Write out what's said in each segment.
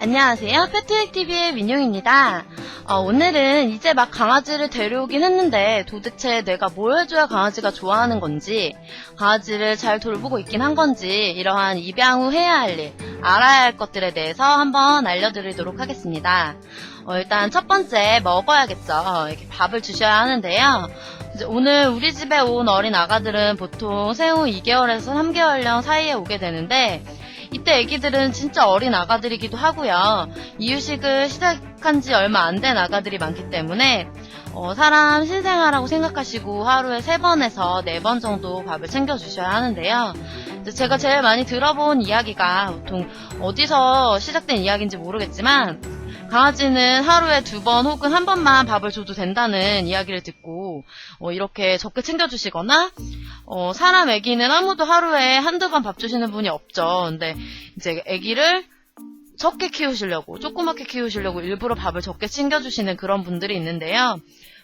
안녕하세요. 패트릭TV의 민용입니다. 오늘은 이제 막 강아지를 데려오긴 했는데 도대체 내가 뭘 해줘야 강아지가 좋아하는 건지, 강아지를 잘 돌보고 있긴 한 건지, 이러한 입양 후 해야 할 일, 알아야 할 것들에 대해서 한번 알려드리도록 하겠습니다. 일단 첫 번째 먹어야겠죠. 이렇게 밥을 주셔야 하는데요. 이제 오늘 우리 집에 온 어린 아가들은 보통 생후 2개월에서 3개월령 사이에 오게 되는데, 이때 애기들은 진짜 어린 아가들이기도 하고요. 이유식을 시작한 지 얼마 안 된 아가들이 많기 때문에 사람 신생아라고 생각하시고 하루에 3번에서 4번 정도 밥을 챙겨주셔야 하는데요. 제가 제일 많이 들어본 이야기가, 보통 어디서 시작된 이야기인지 모르겠지만 강아지는 하루에 2번 혹은 1번만 밥을 줘도 된다는 이야기를 듣고 이렇게 적게 챙겨주시거나, 사람 애기는 아무도 하루에 1~2번 밥 주시는 분이 없죠. 근데 이제 애기를 적게 키우시려고, 조그맣게 키우시려고 일부러 밥을 적게 챙겨주시는 그런 분들이 있는데요.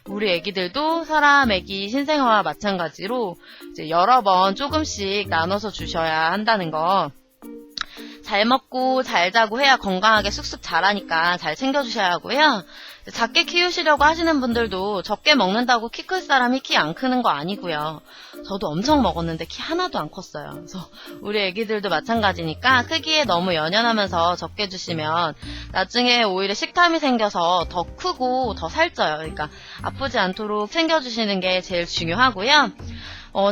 우리 애기들도 사람 애기 신생아와 마찬가지로 이제 여러 번 조금씩 나눠서 주셔야 한다는 거. 잘 먹고 잘 자고 해야 건강하게 쑥쑥 자라니까 잘 챙겨주셔야 하고요. 작게 키우시려고 하시는 분들도 적게 먹는다고 키 클 사람이 키 안 크는 거 아니고요. 저도 엄청 먹었는데 키 하나도 안 컸어요. 그래서 우리 애기들도 마찬가지니까 크기에 너무 연연하면서 적게 주시면 나중에 오히려 식탐이 생겨서 더 크고 더 살쪄요. 그러니까 아프지 않도록 챙겨주시는 게 제일 중요하고요.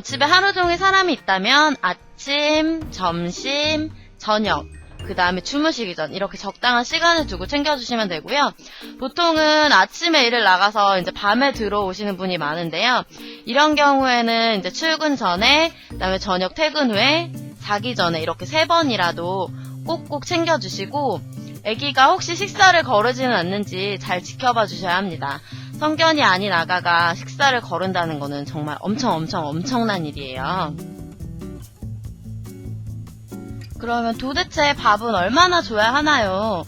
집에 하루 종일 사람이 있다면 아침, 점심, 저녁, 그 다음에 주무시기 전 이렇게 적당한 시간을 두고 챙겨주시면 되고요. 보통은 아침에 일을 나가서 이제 밤에 들어오시는 분이 많은데요. 이런 경우에는 이제 출근 전에, 그 다음에 저녁 퇴근 후에, 자기 전에 이렇게 3번이라도 꼭꼭 챙겨주시고, 아기가 혹시 식사를 거르지는 않는지 잘 지켜봐 주셔야 합니다. 성견이 아닌 아가가 식사를 거른다는 거는 정말 엄청난 일이에요. 그러면 도대체 밥은 얼마나 줘야 하나요?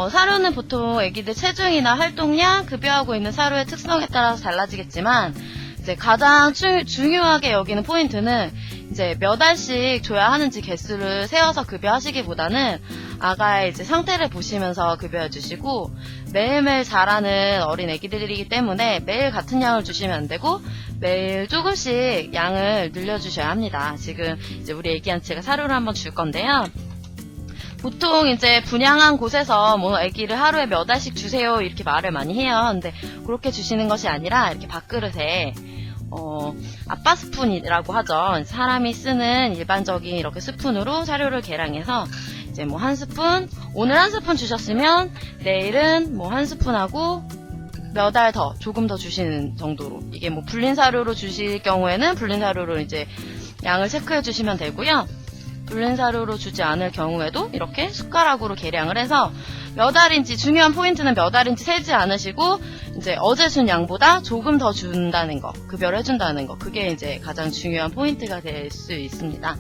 사료는 보통 애기들 체중이나 활동량, 급여하고 있는 사료의 특성에 따라서 달라지겠지만, 이제 가장 중요하게 여기는 포인트는 이제 몇 알씩 줘야 하는지 개수를 세어서 급여하시기보다는 아가의 이제 상태를 보시면서 급여해 주시고, 매일매일 자라는 어린 애기들이기 때문에 매일 같은 양을 주시면 안 되고 매일 조금씩 양을 늘려주셔야 합니다. 지금 이제 우리 애기한테 제가 사료를 한번 줄 건데요. 보통 이제 분양한 곳에서 뭐 애기를 하루에 몇 알씩 주세요 이렇게 말을 많이 해요. 근데 그렇게 주시는 것이 아니라 이렇게 밥그릇에 아빠 스푼이라고 하죠. 사람이 쓰는 일반적인 이렇게 스푼으로 사료를 계량해서 이제 뭐 1스푼, 오늘 1스푼 주셨으면 내일은 뭐 1스푼하고 몇 알 더, 조금 더 주시는 정도로. 이게 뭐 불린 사료로 주실 경우에는 불린 사료로 이제 양을 체크해 주시면 되고요. 불린 사료로 주지 않을 경우에도 이렇게 숟가락으로 계량을 해서 몇 알인지, 중요한 포인트는 몇 알인지 세지 않으시고 이제 어제 준 양보다 조금 더 준다는 거, 급여를 해준다는 거, 그게 이제 가장 중요한 포인트가 될 수 있습니다.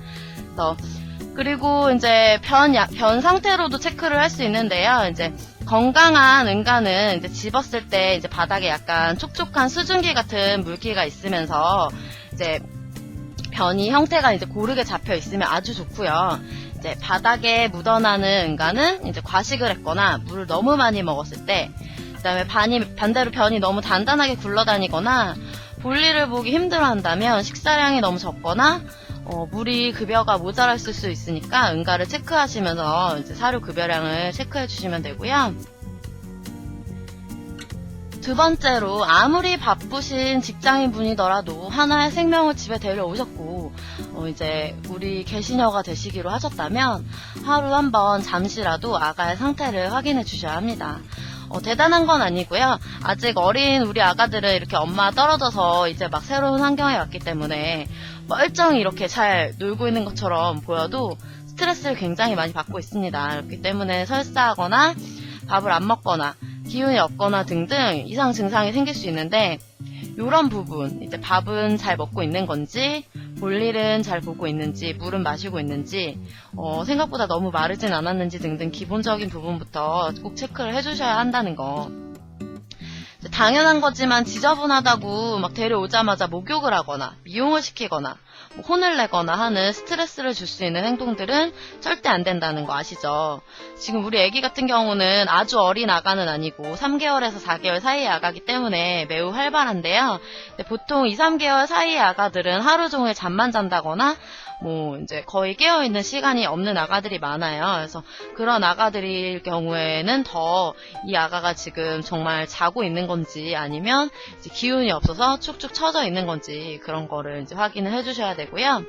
그리고 이제 변 상태로도 체크를 할 수 있는데요. 이제 건강한 응가는 이제 집었을 때 이제 바닥에 약간 촉촉한 수증기 같은 물기가 있으면서 이제 변이 형태가 이제 고르게 잡혀 있으면 아주 좋고요. 이제 바닥에 묻어나는 응가는 이제 과식을 했거나 물을 너무 많이 먹었을 때, 그다음에 반대로 변이 너무 단단하게 굴러다니거나 볼일을 보기 힘들어한다면, 식사량이 너무 적거나 물이 급여가 모자랐을 수 있으니까 응가를 체크하시면서 이제 사료 급여량을 체크해 주시면 되고요. 두 번째로, 아무리 바쁘신 직장인분이더라도 하나의 생명을 집에 데려오셨고 이제 우리 개시녀가 되시기로 하셨다면 하루 한번 잠시라도 아가의 상태를 확인해 주셔야 합니다. 대단한 건 아니고요. 아직 어린 우리 아가들은 이렇게 엄마 떨어져서 이제 막 새로운 환경에 왔기 때문에 멀쩡히 이렇게 잘 놀고 있는 것처럼 보여도 스트레스를 굉장히 많이 받고 있습니다. 그렇기 때문에 설사하거나 밥을 안 먹거나 기운이 없거나 등등 이상 증상이 생길 수 있는데, 이런 부분, 이제 밥은 잘 먹고 있는 건지, 볼일은 잘 보고 있는지, 물은 마시고 있는지, 생각보다 너무 마르진 않았는지 등등 기본적인 부분부터 꼭 체크를 해주셔야 한다는 거. 당연한 거지만 지저분하다고 막 데려오자마자 목욕을 하거나 미용을 시키거나 뭐 혼을 내거나 하는 스트레스를 줄 수 있는 행동들은 절대 안 된다는 거 아시죠? 지금 우리 애기 같은 경우는 아주 어린 아가는 아니고 3개월에서 4개월 사이의 아가기 때문에 매우 활발한데요. 근데 보통 2, 3개월 사이의 아가들은 하루 종일 잠만 잔다거나 뭐 이제 거의 깨어있는 시간이 없는 아가들이 많아요. 그래서 그런 아가들일 경우에는 더 이 아가가 지금 정말 자고 있는 건지 아니면 이제 기운이 없어서 축축 처져 있는 건지 그런 거를 이제 확인을 해주셔야 되고요.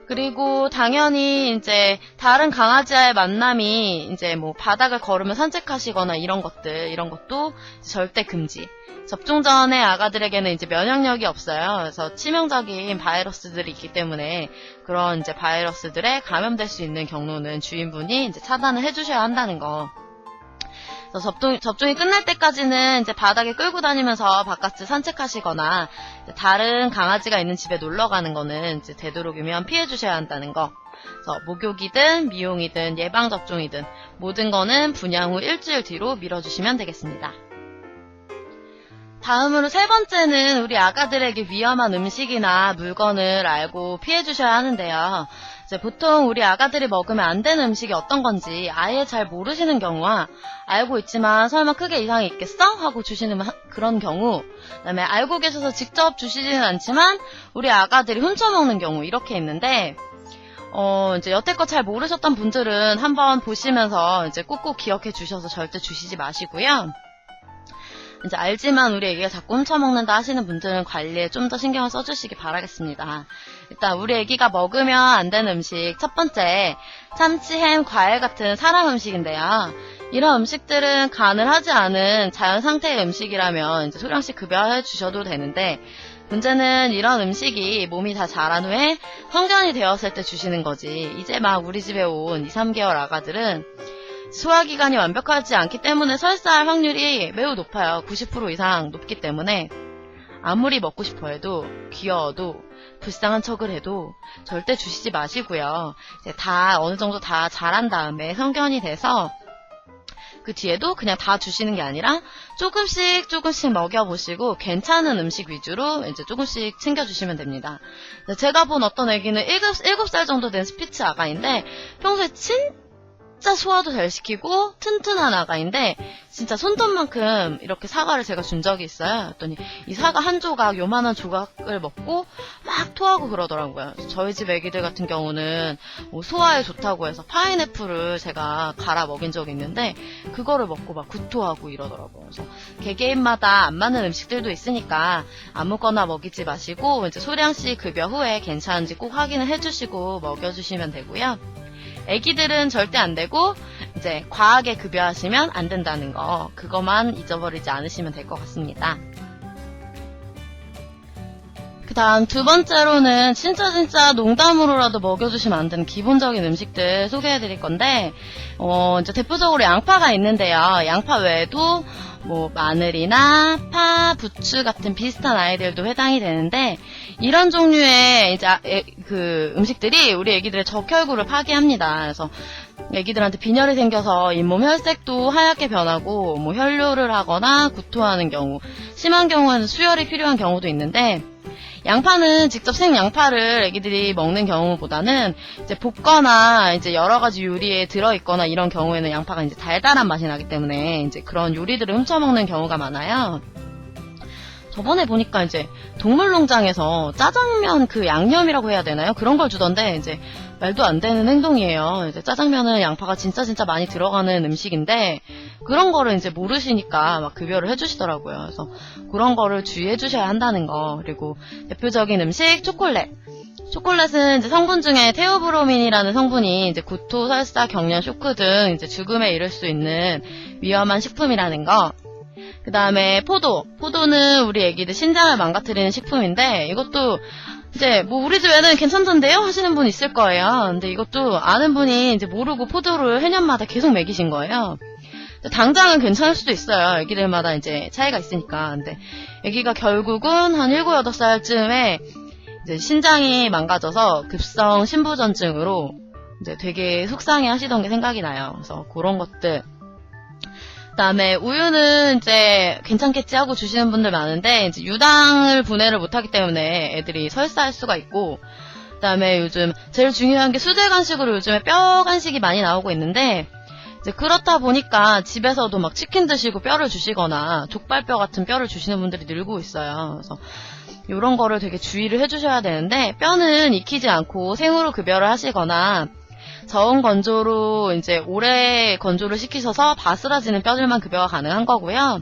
그리고 당연히 이제 다른 강아지와의 만남이 이제 뭐 바닥을 걸으며 산책하시거나 이런 것도 절대 금지. 접종 전에 아가들에게는 이제 면역력이 없어요. 그래서 치명적인 바이러스들이 있기 때문에 그런 이제 바이러스들에 감염될 수 있는 경로는 주인분이 이제 차단을 해주셔야 한다는 거. 그래서 접종이 끝날 때까지는 이제 바닥에 끌고 다니면서 바깥을 산책하시거나 다른 강아지가 있는 집에 놀러 가는 거는 이제 되도록이면 피해 주셔야 한다는 거. 그래서 목욕이든 미용이든 예방접종이든 모든 거는 분양 후 일주일 뒤로 미뤄주시면 되겠습니다. 다음으로 세 번째는 우리 아가들에게 위험한 음식이나 물건을 알고 피해 주셔야 하는데요. 이제 보통 우리 아가들이 먹으면 안 되는 음식이 어떤 건지 아예 잘 모르시는 경우와 알고 있지만 설마 크게 이상이 있겠어? 하고 주시는 그런 경우, 그다음에 알고 계셔서 직접 주시지는 않지만 우리 아가들이 훔쳐먹는 경우 이렇게 있는데 이제 여태껏 잘 모르셨던 분들은 한번 보시면서 이제 꾹꾹 기억해 주셔서 절대 주시지 마시고요. 이제 알지만 우리 애기가 자꾸 훔쳐먹는다 하시는 분들은 관리에 좀 더 신경을 써주시기 바라겠습니다. 일단 우리 애기가 먹으면 안 되는 음식 첫 번째, 참치, 햄, 과일 같은 사람 음식인데요. 이런 음식들은 간을 하지 않은 자연 상태의 음식이라면 이제 소량씩 급여해 주셔도 되는데, 문제는 이런 음식이 몸이 다 자란 후에 성견이 되었을 때 주시는 거지. 이제 막 우리 집에 온 2, 3개월 아가들은 소화기관이 완벽하지 않기 때문에 설사할 확률이 매우 높아요. 90% 이상 높기 때문에 아무리 먹고 싶어 해도 귀여워도 불쌍한 척을 해도 절대 주시지 마시고요. 이제 다 어느 정도 다 자란 다음에 성견이 돼서 그 뒤에도 그냥 다 주시는 게 아니라 조금씩 먹여보시고 괜찮은 음식 위주로 이제 조금씩 챙겨주시면 됩니다. 제가 본 어떤 애기는 7살 정도 된 스피츠 아가인데 평소에 진짜 소화도 잘 시키고 튼튼한 아가인데 진짜 손톱만큼 이렇게 사과를 제가 준 적이 있어요. 그랬더니 이 사과 한 조각, 요만한 조각을 먹고 막 토하고 그러더라고요. 저희 집 애기들 같은 경우는 뭐 소화에 좋다고 해서 파인애플을 제가 갈아 먹인 적이 있는데 그거를 먹고 막 구토하고 이러더라고요. 그래서 개개인마다 안 맞는 음식들도 있으니까 아무거나 먹이지 마시고 이제 소량씩 급여 후에 괜찮은지 꼭 확인을 해주시고 먹여주시면 되고요. 애기들은 절대 안 되고 이제 과하게 급여하시면 안 된다는 거, 그거만 잊어버리지 않으시면 될 것 같습니다. 그 다음 두 번째로는 진짜 농담으로라도 먹여주시면 안 되는 기본적인 음식들 소개해드릴 건데 이제 대표적으로 양파가 있는데요. 양파 외에도 뭐 마늘이나 파, 부추 같은 비슷한 아이들도 해당이 되는데 이런 종류의 이제 그 음식들이 우리 애기들의 적혈구를 파괴합니다. 그래서 애기들한테 빈혈이 생겨서 잇몸 혈색도 하얗게 변하고 뭐 혈뇨를 하거나 구토하는 경우, 심한 경우에는 수혈이 필요한 경우도 있는데 양파는 직접 생양파를 애기들이 먹는 경우보다는 이제 볶거나 이제 여러 가지 요리에 들어있거나 이런 경우에는 양파가 이제 달달한 맛이 나기 때문에 이제 그런 요리들을 훔쳐먹는 경우가 많아요. 저번에 보니까 이제 동물농장에서 짜장면 그 양념이라고 해야 되나요? 그런 걸 주던데 이제 말도 안 되는 행동이에요. 이제 짜장면은 양파가 진짜 많이 들어가는 음식인데 그런 거를 이제 모르시니까 막 급여를 해주시더라고요. 그래서 그런 거를 주의해 주셔야 한다는 거. 그리고 대표적인 음식 초콜릿. 초콜릿은 이제 성분 중에 테오브로민이라는 성분이 이제 구토, 설사, 경련, 쇼크 등 이제 죽음에 이를 수 있는 위험한 식품이라는 거. 그 다음에 포도는 우리 애기들 신장을 망가뜨리는 식품인데 이것도 이제 뭐 우리 집에는 괜찮던데요? 하시는 분 있을 거예요. 근데 이것도 아는 분이 이제 모르고 포도를 해년마다 계속 먹이신 거예요. 당장은 괜찮을 수도 있어요. 애기들마다 이제 차이가 있으니까. 근데 애기가 결국은 한 7, 8살쯤에 이제 신장이 망가져서 급성 신부전증으로 이제 되게 속상해 하시던 게 생각이 나요. 그래서 그런 것들. 그다음에 우유는 이제 괜찮겠지 하고 주시는 분들 많은데 이제 유당을 분해를 못하기 때문에 애들이 설사할 수가 있고 그다음에 요즘 제일 중요한 게 수제 간식으로 요즘에 뼈 간식이 많이 나오고 있는데, 이제 그렇다 보니까 집에서도 막 치킨 드시고 뼈를 주시거나 족발뼈 같은 뼈를 주시는 분들이 늘고 있어요. 그래서 이런 거를 되게 주의를 해주셔야 되는데, 뼈는 익히지 않고 생으로 급여를 하시거나 저온 건조로 이제 오래 건조를 시키셔서 바스라지는 뼈들만 급여가 가능한 거고요.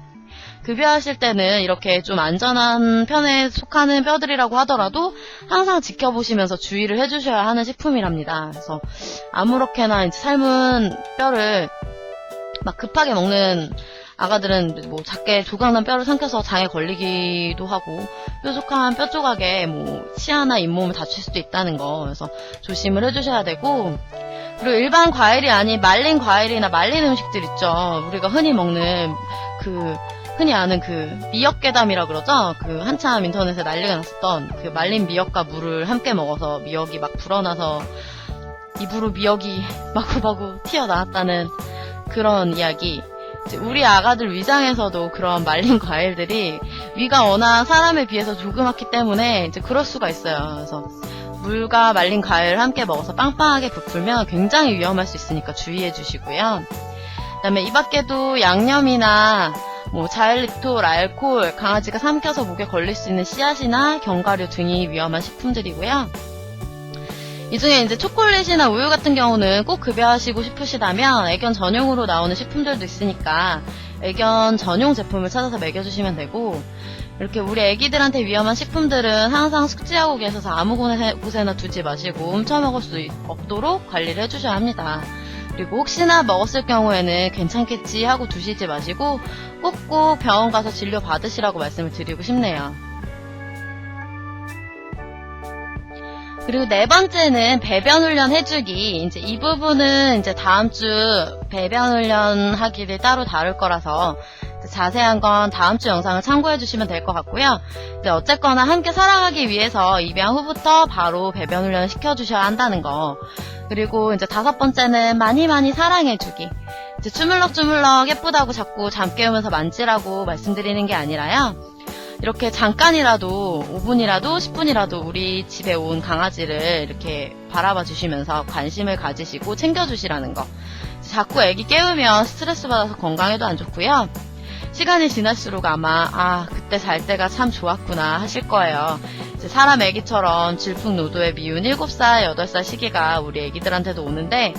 급여하실 때는 이렇게 좀 안전한 편에 속하는 뼈들이라고 하더라도 항상 지켜보시면서 주의를 해주셔야 하는 식품이랍니다. 그래서 아무렇게나 이제 삶은 뼈를 막 급하게 먹는 아가들은 뭐 작게 조각난 뼈를 삼켜서 장에 걸리기도 하고, 뾰족한 뼈 조각에 뭐 치아나 잇몸을 다칠 수도 있다는 거, 그래서 조심을 해주셔야 되고, 그리고 일반 과일이 아닌 말린 과일이나 말린 음식들 있죠. 우리가 흔히 먹는 흔히 아는 미역괴담이라 그러죠? 한참 인터넷에 난리가 났었던 말린 미역과 물을 함께 먹어서 미역이 막 불어나서 입으로 미역이 마구마구 튀어나왔다는 그런 이야기. 우리 아가들 위장에서도 그런 말린 과일들이 위가 워낙 사람에 비해서 조그맣기 때문에 이제 그럴 수가 있어요. 그래서 물과 말린 과일을 함께 먹어서 빵빵하게 부풀면 굉장히 위험할 수 있으니까 주의해 주시고요. 그다음에 이 밖에도 양념이나 뭐 자일리톨, 알코올, 강아지가 삼켜서 목에 걸릴 수 있는 씨앗이나 견과류 등이 위험한 식품들이고요. 이 중에 이제 초콜릿이나 우유 같은 경우는 꼭 급여하시고 싶으시다면 애견 전용으로 나오는 식품들도 있으니까 애견 전용 제품을 찾아서 먹여주시면 되고, 이렇게 우리 애기들한테 위험한 식품들은 항상 숙지하고 계셔서 아무 곳에나 두지 마시고 훔쳐먹을 수 없도록 관리를 해주셔야 합니다. 그리고 혹시나 먹었을 경우에는 괜찮겠지 하고 두시지 마시고 꼭꼭 병원 가서 진료 받으시라고 말씀을 드리고 싶네요. 그리고 네 번째는 배변 훈련 해주기. 이제 이 부분은 이제 다음 주 배변 훈련 하기를 따로 다룰 거라서 자세한 건 다음 주 영상을 참고해 주시면 될 것 같고요. 이제 어쨌거나 함께 살아가기 위해서 입양 후부터 바로 배변 훈련을 시켜주셔야 한다는 거. 그리고 이제 다섯 번째는 많이 사랑해주기. 이제 주물럭주물럭 예쁘다고 자꾸 잠 깨우면서 만지라고 말씀드리는 게 아니라요. 이렇게 잠깐이라도 5분이라도 10분이라도 우리 집에 온 강아지를 이렇게 바라봐 주시면서 관심을 가지시고 챙겨주시라는 거. 자꾸 애기 깨우면 스트레스 받아서 건강에도 안 좋고요. 시간이 지날수록 아마 그때 잘 때가 참 좋았구나 하실 거예요. 이제 사람 애기처럼 질풍노도에 미운 7살, 8살 시기가 우리 애기들한테도 오는데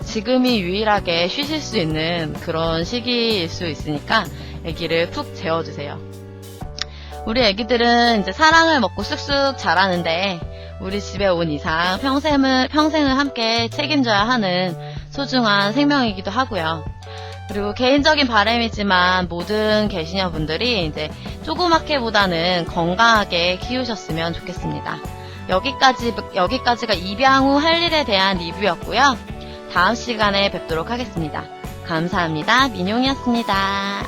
지금이 유일하게 쉬실 수 있는 그런 시기일 수 있으니까 애기를 푹 재워주세요. 우리 애기들은 이제 사랑을 먹고 쑥쑥 자라는데 우리 집에 온 이상 평생을 함께 책임져야 하는 소중한 생명이기도 하고요. 그리고 개인적인 바람이지만 모든 개시녀분들이 이제 조그맣게보다는 건강하게 키우셨으면 좋겠습니다. 여기까지가 입양 후 할 일에 대한 리뷰였고요. 다음 시간에 뵙도록 하겠습니다. 감사합니다. 민용이었습니다.